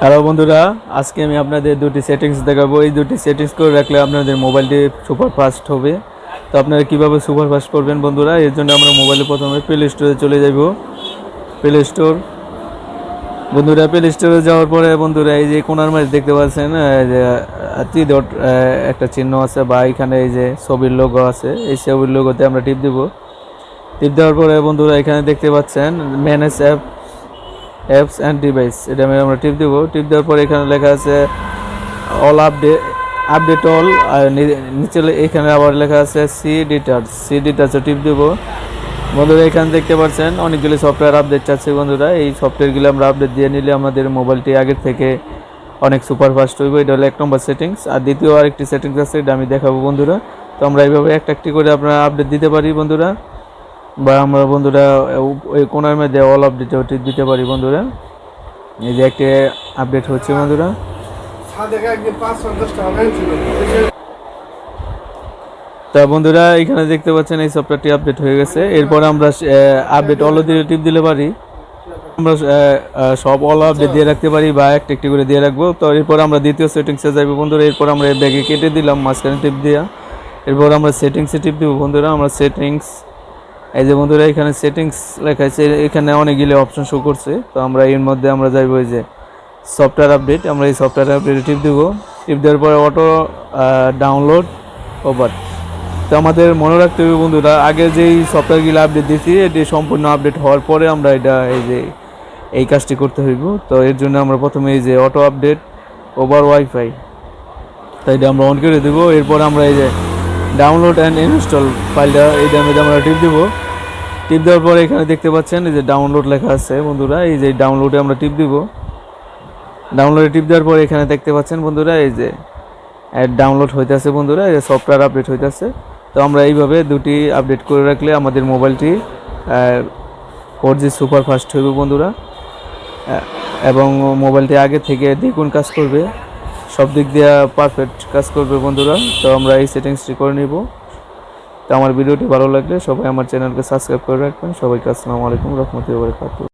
Hello বন্ধুরা, আজকে আমি আপনাদের দুটি সেটিংস দেখাবো। এই দুটি সেটিংস করে রাখলে আপনাদের মোবাইলটি সুপার ফাস্ট হবে। তো আপনারা কীভাবে সুপার ফাস্ট করবেন বন্ধুরা, এর জন্য আমরা মোবাইলে প্রথমে প্লে স্টোরে চলে যাব। প্লে স্টোর বন্ধুরা, প্লে স্টোরে যাওয়ার পরে বন্ধুরা এই যে কোনার মাঝে দেখতে পাচ্ছেন যে থ্রি ডট একটা চিহ্ন আছে, বা এখানে এই যে ছবির লোগো আছে, এই ছবির লোগোতে আমরা টিপ দেব। টিপ দেওয়ার পরে বন্ধুরা এখানে দেখতে পাচ্ছেন ম্যানেজ অ্যাপস অ্যান্ড ডিভাইস, এটা আমরা টিপ দেবো। টিপ দেওয়ার পরে এখানে লেখা আছে অল আপডেট অল, আর নিচে এখানে আবার লেখা আছে সি ডিটাচে টিপ দেবো। বন্ধুরা এখানে দেখতে পাচ্ছেন অনেকগুলি সফটওয়্যার আপডেট আছে বন্ধুরা। এই সফটওয়্যারগুলো আমরা আপডেট দিয়ে নিলে আমাদের মোবাইলটি আগের থেকে অনেক সুপার ফাস্ট হইব। এটা হলো 1 নম্বর সেটিংস। আর দ্বিতীয় আরেকটি সেটিংস আছে, এটা আমি দেখাবো বন্ধুরা। তো আমরা এইভাবে একটা একটি করে আপনারা আপডেট দিতে পারি বন্ধুরা, বা আমরা বন্ধুরা ওই কোনার মধ্যে অল আপডেট দিতে পারি বন্ধুরা। এই যে একটি আপডেট হচ্ছে বন্ধুরা। তা বন্ধুরা এখানে দেখতে পাচ্ছেন এই সফটওয়্যারটি আপডেট হয়ে গেছে। এরপর আমরা আপডেট অল দিয়ে টিপ দিলে পারি, আমরা সব অল আপডেট দিয়ে রাখতে পারি বা একটা একটি করে দিয়ে রাখবো। তো এরপর আমরা দ্বিতীয় সেটিংসে যাইব বন্ধুরা। এরপর আমরা ব্যাগে কেটে দিলাম মাঝখানে টিপ দিয়া। এরপর আমরা সেটিংসে টিপ দিব বন্ধুরা। আমরা সেটিংস, এই যে বন্ধুরা এখানে সেটিংস লেখা আছে, এখানে অনেকগুলো অপশন শো করছে। তো আমরা এর মধ্যে আমরা যাইব এই যে সফটওয়্যার আপডেট, আমরা এই সফটওয়্যার আপডেটে টিপ দেবো। টিপ দেওয়ার পরে অটো ডাউনলোড ওভার। তো আমাদের মনে রাখতে হবে বন্ধুরা, আগে যেই সফটওয়্যারগুলো আপডেট দিয়েছি এটি সম্পূর্ণ আপডেট হওয়ার পরে আমরা এটা এই কাজটি করতে হইব। তো এর জন্য আমরা প্রথমে এই যে অটো আপডেট ওভার ওয়াইফাই, তাই এটা আমরা অন করে দেবো। এরপর আমরা এই যে ডাউনলোড অ্যান্ড ইনস্টল ফাইলটা, এইটার মধ্যে আমরা টিপ দেবো। টিপ দেওয়ার পরে এখানে দেখতে পাচ্ছেন এই যে ডাউনলোড লেখা আছে বন্ধুরা। এই যে ডাউনলোডে আমরা টিপ দিব। ডাউনলোডে টিপ দেওয়ার পরে এখানে দেখতে পাচ্ছেন বন্ধুরা এই যে ডাউনলোড হইতেছে বন্ধুরা, এই যে সফটওয়্যার আপডেট হইতেছে। তো আমরা এইভাবে দুটি আপডেট করে রাখলে আমাদের মোবাইলটি 4G সুপার ফাস্ট হইব বন্ধুরা, এবং মোবাইলটি আগে থেকে দ্বিগুণ কাজ করবে, সব দিক দিয়ে পারফেক্ট কাজ করবে বন্ধুরা। তো আমরা এই সেটিংসটি করে নিব। তো আমার ভিডিওটি ভালো লাগলে সবাই আমার চ্যানেলকে সাবস্ক্রাইব করে রাখবেন। সবাইকে আসসালামু আলাইকুম রহমতুল্লাহি ওয়া বারাকাতুহু।